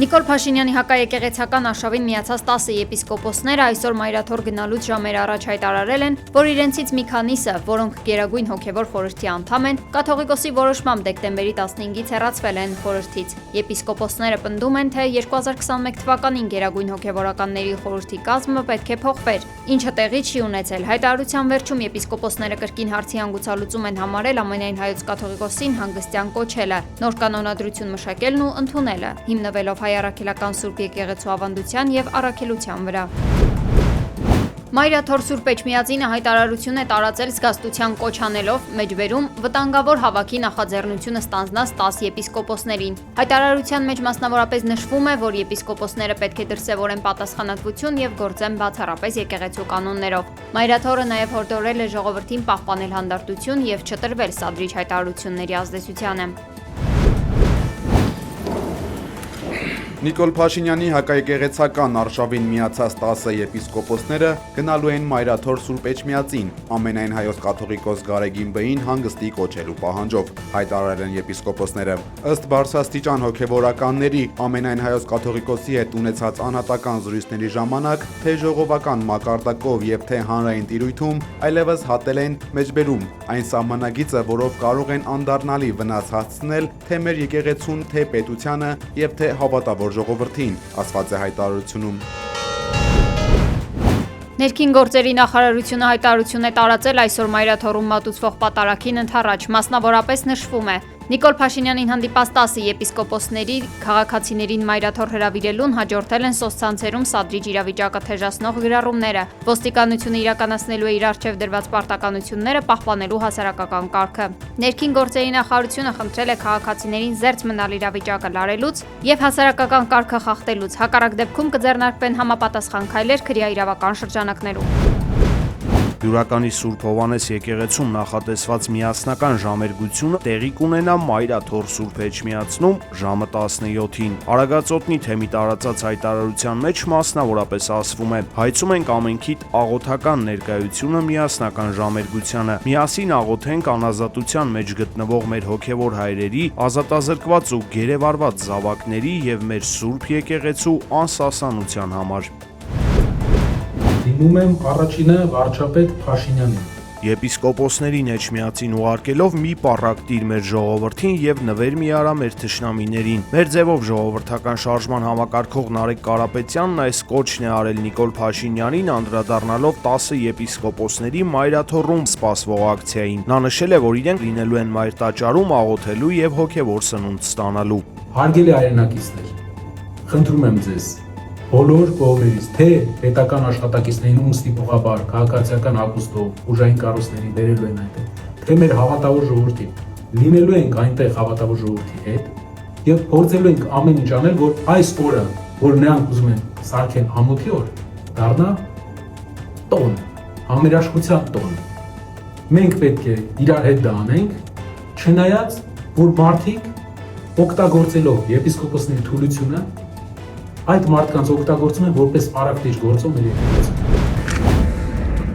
Նիկոլ Փաշինյանի հակաեկեղեցական արշավին միացած 10 եպիսկոպոսները այսօր մայրաթոր գնալուց ժամեր առաջ հայտարարել են, որ իրենցից մի քանիսը, որոնք Գերագույն հոգևոր խորհրդի անդամ են, կաթողիկոսի որոշմամբ դեկտեմբերի 15-ից հեռացվել են խորհրդից։ Եպիսկոպոսները պնդում են, թե 2021 թվականին Գերագույն հոգևորականների խորհրդի կազմը պետք է փոխվեր, ինչը տեղի չի ունեցել։ Հայտարարության վերջում եպիսկոպոսները կրկին հարցի հանգուցալուծում են համարել ամենայն հայոց կաթողիկոսին հանգստյան կոչելը, նոր կանոնադրություն մշակելն ու ընդունելը, հիմնվելով Հայ առաքելական Սուրբ եկեղեցու ավանդության եւ առաքելության վրա։ Մայրաթոր Սուրբ Էջմիածինը հայտարարություն է տարածել զգաստության կոչ անելով մեջբերում վտանգավոր հավաքի նախաձեռնությունը ստանձնած 10 եպիսկոպոսներին։ Հայտարարության մեջ մասնավորապես նշվում է, որ եպիսկոպոսները պետք է դրսևորեն պատասխանատվություն եւ գործեն բացառապես եկեղեցու կանոններով։ Մայրաթորը նաեւ հորդորել է ժողովրդին պահպանել հանդարտություն եւ չտրվել սադրիչ հայտարարությունների ազդեցությանը։ Նիկոլ Փաշինյանի հակաեկեղեցական արշավին միացած 10 եպիսկոպոսները գնալու են Մայրաթոր Սուրբ Էջմիածին, ամենայն հայոց կաթողիկոս Գարեգին Բ-ին հանգստի կոչելու պահանջով, հայտարարել են եպիսկոպոսները։ Ըստ բարձրաստիճան հոգևորականների, ամենայն հայոց կաթողիկոսի հետ ունեցած անհատական զրույցների ժամանակ, թե ժողովական մակարդակով եւ թե հանրային տիրույթում, այլևս հատել են մեջբերում այն սահմանագիծը, որով կարող են անդառնալի վնաս հասցնել թե մեր եկեղեցուն, թե պետությանը եւ թե հավատավոր ժողովրդին, ասված է հայտարարությունում։ Ներքին գործերի նախարարությունը հայտարարություն է տարածել այսօր Մայրաթորում մատուցվող պատարագին ընդառաջ, մասնավորապես նշվում է. Նիկոլ Փաշինյանին հանդիպած 10 եպիսկոպոսների քաղաքացիներին Մայրաթոր հրավիրելուն հաջորդել են սոցցանցերում սադրիչ իրավիճակը թեժացնող գրառումները։ Ոստիկանությունը իրականացնելու է իր առջև դրված պարտականությունները պահպանելու հասարակական կարգը։ Ներքին գործերի նախարարությունը խնդրել է քաղաքացիներին զերծ մնալ իրավիճակը լարելուց եւ հասարակական կարգը խախտելուց, հակառակ դեպքում կձեռնարկվեն համապատասխան քայլեր քրեաիրավական շրջանակներում։ Բյուրականի Սուրբ Հովհաննես եկեղեցում նախատեսված միասնական ժամերգությունը տեղի կունենա Մայրաթոր Սուրբ Էջմիածնում ժամը 17-ին։ Արագածոտնի թեմի տարածած հայտարարության մեջ մասնավորապես ասվում է. հայցում ենք ամենքիդ աղոթական ներկայությունը միասնական ժամերգությանը, միասին աղոթենք անազատության մեջ գտնվող մեր հոգևոր հայրերի, ազատազրկված ու գերեվարված զավակների եւ մեր Սուրբ եկեղեցու անսասանության համար։ Դիմում եմ առաջինը վարչապետ Փաշինյանին։ Եպիսկոպոսներին Էջմիածին ուղարկելով մի պառակտիր մեր ժողովրդին եւ նվեր մի արա մեր թշնամիներին։ Մեր ձևով ժողովրդական շարժման համակարգող Նարեկ Կարապետյանն այս կոչն է արել Նիկոլ Փաշինյանին անդրադառնալով 10 եպիսկոպոսների Մայրաթորում սպասվող ակցիային։ Նա նշել է, որ իրենք լինելու են մայր տաճարում աղոթելու եւ հոգեվոր սնունդ ստանալու։ Հարգելի հայրենակիցներ, խնդրում եմ ձեզ բոլոր կողմերից, թե պետական աշխատակիցներին ում ստիպողաբար քաղաքացիական հագուստով ուժային կառույցներին բերելու են այնտեղ, թե մեր հավատավոր ժողովրդի լինելու ենք այնտեղ հավատավոր ժողովրդի հետ եւ փորձելու ենք ամեն ինչ անել, որ այս օրը, որ նրանք ուզում են սարքեն ամոթի օր, դառնա տոն, համերաշխության տոն։ Մենք պետք է իրար հետ դա անենք, չնայած որ մարդիկ օգտագործելով եպիսկոպոսների թուլությունը այդ մարդկանց օգտագործում են որպես պարակտիչ գործող մեր եկեղեցում։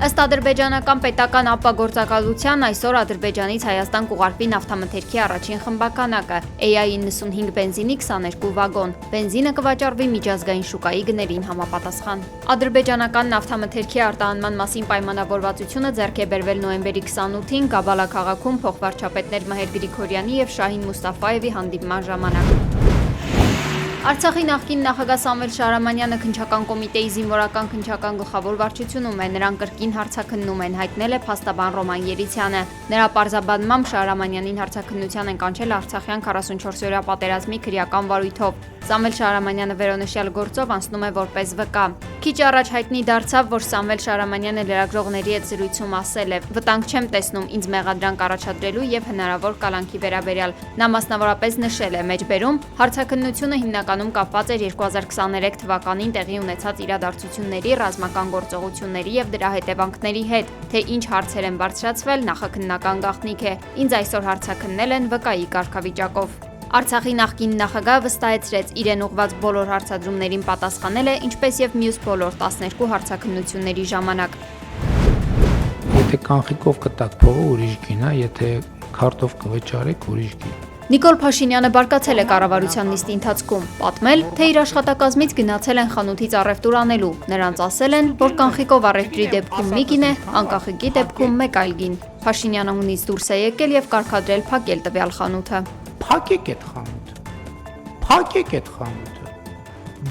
Ըստ ադրբեջանական պետական ապագործակալության այսօր Ադրբեջանից Հայաստան կուղարկվի նավթամթերքի առաջին խմբականակը AI-95 բենզինի 22 վագոն։ Բենզինը կվաճառվի միջազգային շուկայի գներին համապատասխան։ Ադրբեջանական նավթամթերքի արտահանման մասին պայմանավորվածությունը ձեռք է բերվել նոյեմբերի 28-ին Գաբալա քաղաքում փոխվարչապետներ Մհեր Գրիգորյանի եւ Շահին Մուստաֆաևի հանդիպման ժամանակ։ Արցախի նախկին նախագահ Սամվել Շահրամանյանը քննչական կոմիտեի զինվորական քննչական գլխավոր վարչությունում է, նրան կրկին հարցաքննում են, հայտնել է փաստաբան Ռոման Երիցյանը։ Նրա պարզաբանմամբ Շահրամանյանին հարցաքննության են կանչել Արցախյան 44-օրյա պատերազմի քրեական վարույթով։ Սամվել Շահրամանյանը վերոնշյալ գործով անցնում է որպես վկա։ Քիչ առաջ հայտնի դարձավ, որ Սամվել Շահրամանյանը լրագրողների հետ զրույցում ասել է. «Վտանգ չեմ տեսնում ինձ մեղադրանք առաջադրելու եւ հնարավոր կալանքի վերաբերյալ»։ Նա մասնավորապես նշել է մեջբերում հարցաքննությունը հիմնականում կապված էր 2023 թվականին տեղի ունեցած իրադարձությունների, ռազմական գործողությունների եւ դրա հետևանքների հետ, թե ինչ հարցեր են բարձրացվել, նախաքննական գաղտնիք է։ Ինձ այսօր հարցաքննել են վկայի կարգավիճակով։ Արցախի նախկին նախագահը վստահեցրեց, իրեն ուղղված բոլոր հարցադրումներին պատասխանել է, ինչպես եւ մյուս բոլոր 12 հարցաքննությունների ժամանակ։ Եթե կանխիկով կտակ փողը ուրիշ գին է, եթե քարտով կվճարեք ուրիշ գին։ Նիկոլ Փաշինյանը բարկացել է կառավարության նիստի ընթացքում, պատմել, թե իր աշխատակազմից գնացել են խանութից առևտուր անելու։ Նրանց ասել են, որ կանխիկով առևտրի դեպքում մի գին է, անկախիկի դեպքում մեկ այլ գին։ Փաշինյանը հունից դուրս է եկել եւ կարգադրել փակել տվյալ խանութը։ Փակեք այդ խանութը։ Փակեք այդ խանութը։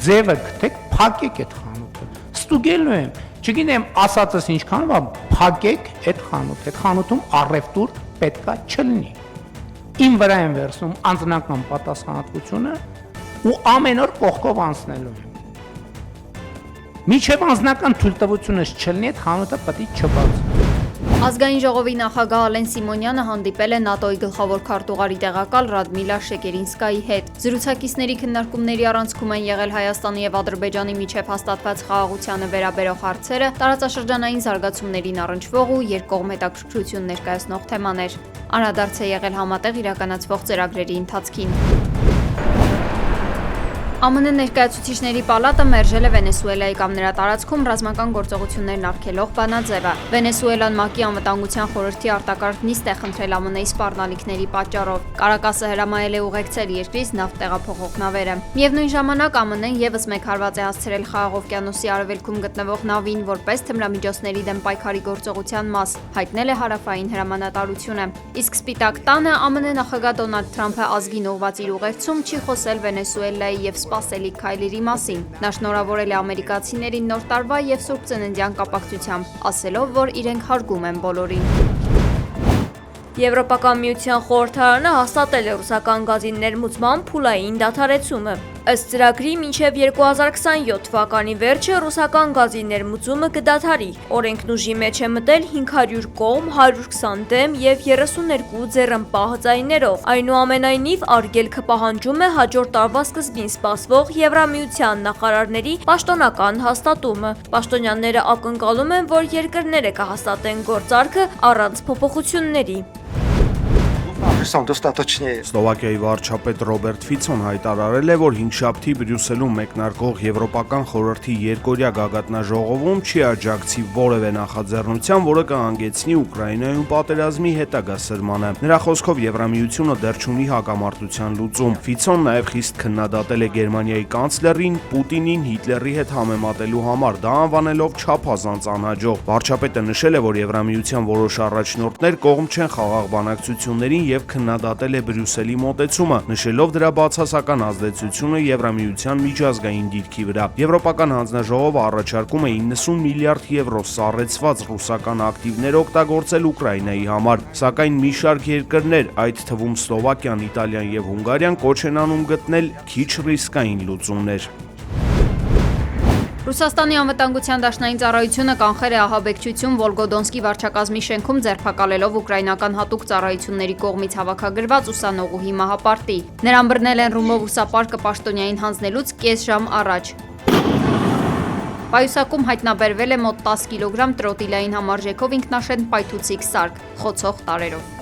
Ձևը գտեք, փակեք այդ խանութը։ Ստուգելու եմ, չգիտեմ, ասածս ինչքան բա, փակեք այդ խանութը։ Այդ խանութում առևտուր պետքա չլինի։ Իմ վրա եմ վերցնում անձնական պատասխանատվությունը ու ամեն օր կողքով անցնելու եմ։ Միջև անձնական թույլտվությունս չլինի, այդ խանութը պետք է չբացվի։ Ազգային ժողովի նախագահ Ալեն Սիմոնյանը հանդիպել է ՆԱՏՕ-ի գլխավոր քարտուղարի տեղակալ Ռադմիլա Շեկերինսկայի հետ։ Զրուցակիցների քննարկումների առանցքում են եղել Հայաստանի եւ Ադրբեջանի միջև հաստատված խաղաղությանը վերաբերող հարցերը, տարածաշրջանային զարգացումներին առնչվող ու երկկողմ հետաքրքրություն ներկայացնող թեմաներ։ Անդրադարձ է եղել համատեղ իրականացվող ծրագրերի ընթացքին։ ԱՄՆ ներկայացուցիչների պալատը մերժել է Վենեսուելայի կամ նրա տարածքում ռազմական գործողություններն արգելող բանաձևը։ Վենեսուելան ՄԱԿ-ի անվտանգության խորհրդի արտակարգ նիստ է խնդրել ԱՄՆ-ի սպառնալիքների պատճառով։ Կարակասը հրամայել է ուղեկցել երկրից նավթ տեղափոխող նավերը։ Միևնույն ժամանակ ԱՄՆ-ն եւս մեկ հարված է հասցրել Խաղաղ օվկիանոսի արևելքում գտնվող նավին որպես թմրամիջոցների դեմ պայքարի գործողության մաս, հայտնել է հարավային հրամանատարությունը։ Իսկ Սպիտակ տանը ԱՄՆ նախագահ Դոնալդ Թրամփը ազգին ուղղված իր ուղերձում չի խոսել Վենեսուելայի եւ սպասելիք քայլերի մասին։ Նա շնորհավորել է ամերիկացիներին նոր տարվա եւ Սուրբ Ծննդյան կապակցությամբ, ասելով, որ իրենք հարգում են բոլորին։ Եվրոպական միության խորհրդարանը հաստատել է ռուսական գազի ներմուծման փուլային դադարեցումը։ Ըստ ծրագրի մինչև 2027 թվականի վերջը ռուսական գազի ներմուծումը կդադարի։ Օրենքն ուժի մեջ է մտել 500 կողմ, 120 դեմ եւ 32 ձեռնպահ ձայներով։ Այնուամենայնիվ, արգելքը պահանջում է հաջորդ տարվա սկզբին սպասվող Եվրամիության նախարարների պաշտոնական հաստատումը։ Պաշտոնյաները ակնկալում են, որ երկրները կհաստատեն գործարքը առանց փոփոխությունների։ Սլովակիայի վարչապետ Ռոբերտ Ֆիցոն հայտարարել է, որ հինգշաբթի Բրյուսելում մեկնարկող Եվրոպական խորհրդի երկօրյա գագաթնաժողովում չի աջակցի որևէ նախաձեռնության, որը կհանգեցնի Ուկրաինայում պատերազմի հետագա սրմանը։ Նրա խոսքով Եվրամիությունը դեռ չունի հակամարտության լուծում։ Ֆիցոն նաև խիստ քննադատել է Գերմանիայի կանցլերին Պուտինին Հիտլերի հետ համեմատելու համար, դա անվանելով չափազանց անհաջող։ Վարչապետը նշել է, որ Եվրամիության որոշ առաջնորդներ կողմ չեն խաղաղ բանակցություններին եւ քննադատել է Բրյուսելի մոտեցումը, նշելով դրա բացասական ազդեցությունը Եվրամիության միջազգային դիրքի վրա։ Եվրոպական հանձնաժողովը առաջարկում է 90 միլիարդ եվրո սառեցված ռուսական ակտիվներ օգտագործել Ուկրաինայի համար, սակայն մի շարք երկրներ, այդ թվում Սլովակիան, Իտալիան եւ Հունգարիան կոչ են անում գտնել քիչ ռիսկային լուծումներ։ Ռուսաստանի անվտանգության դաշնային ծառայությունը կանխել է ահաբեկչություն Վոլգոդոնսկի վարչակազմի շենքում ձերբակալելով ուկրաինական հատուկ ծառայությունների կողմից հավաքագրված ուսանողուհի մահապարտի։ Նրան բռնել են ռումբով ուսապարկը պաշտոնյային հանձնելուց կես ժամ առաջ։ Պայուսակում հայտնաբերվել է մոտ 10 կիլոգրամ տրոտիլային համարժեքով ինքնաշեն պայթուցիկ սարք, խոցող տարրերով։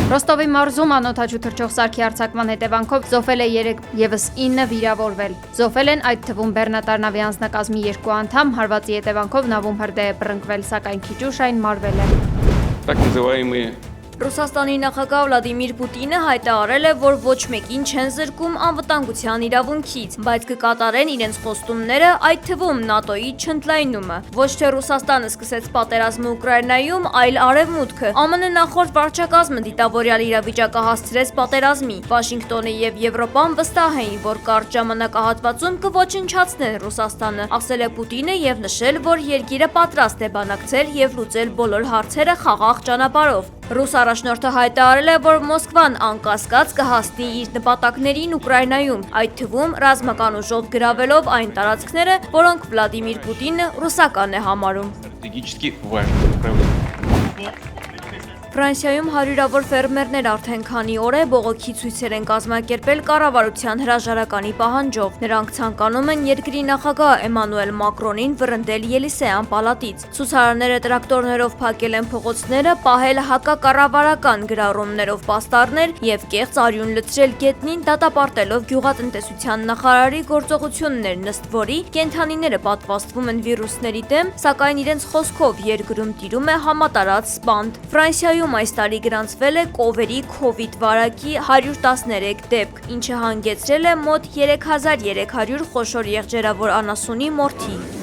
Ռոստովի մարզում անօդաչու թռչող սարքի արձակման հետևանքով զոհվել է 3 եւս 9 վիրավորվել։ Զոհվել են այդ թվում բեռնատար նավի անձնակազմի 2 անդամ, հարվածի հետևանքով նավում հրդեհ է բռնկվել, սակայն քիչ ուշ այն մարվել է։ Так называемые Ռուսաստանի նախագահ Վլադիմիր Պուտինը հայտարարել է, որ ոչ մեկին չեն զրկում անվտանգության իրավունքից, բայց կկատարեն իրենց խոստումները, այդ թվում ՆԱՏՕ-ի չընդլայնումը։ Ոչ թե Ռուսաստանը սկսեց պատերազմը Ուկրաինայում, այլ Արևմուտքը։ ԱՄՆ նախորդ վարչակազմը դիտավորյալ իրավիճակը հասցրեց պատերազմի։ Վաշինգտոնը եւ Եվրոպան վստահ էին, որ կարճ ժամանակահատվածում կոչնչացնեն Ռուսաստանը, ասել է Պուտինը եւ նշել, որ երկիրը պատրաստ է բանակցել եւ լուծել բոլոր հարցերը խաղաղ ճանապարհով։ Ռուս առաջնորդը հայտարարել է, որ Մոսկվան անկասկած կհասնի իր նպատակներին Ուկրաինայում, այդ թվում ռազմական ուժով գրավելով այն տարածքները, որոնք Վլադիմիր Պուտինը ռուսական է համարում։ стратегически важных направлений. Ֆրանսիայում հարյուրավոր ֆերմերներ արդեն քանի օր է բողոքի ցույցեր են կազմակերպել կառավարության հրաժարականի պահանջով։ Նրանք ցանկանում են երկրի նախագահ Էմանուել Մակրոնին վռնդել Ելիսեյան պալատից։ Ցուցարարները տրակտորներով փակել են փողոցները, պահել հակակառավարական գրառումներով պաստառներ եւ կեղծ արյուն լցրել գետնին, դատապարտելով գյուղատնտեսության նախարարի գործողություններն, ըստ որի կենդանիները պատվաստվում են վիրուսների դեմ, սակայն իրենց խոսքով երկրում տիրում է համատարած սպանդ։ Ֆրանսիայում Եվրոպայում այս տարի գրանցվել է կովերի COVID վարակի 113 դեպք, ինչը հանգեցրել է մոտ 3300 խոշոր եղջերավոր անասունի մորթի։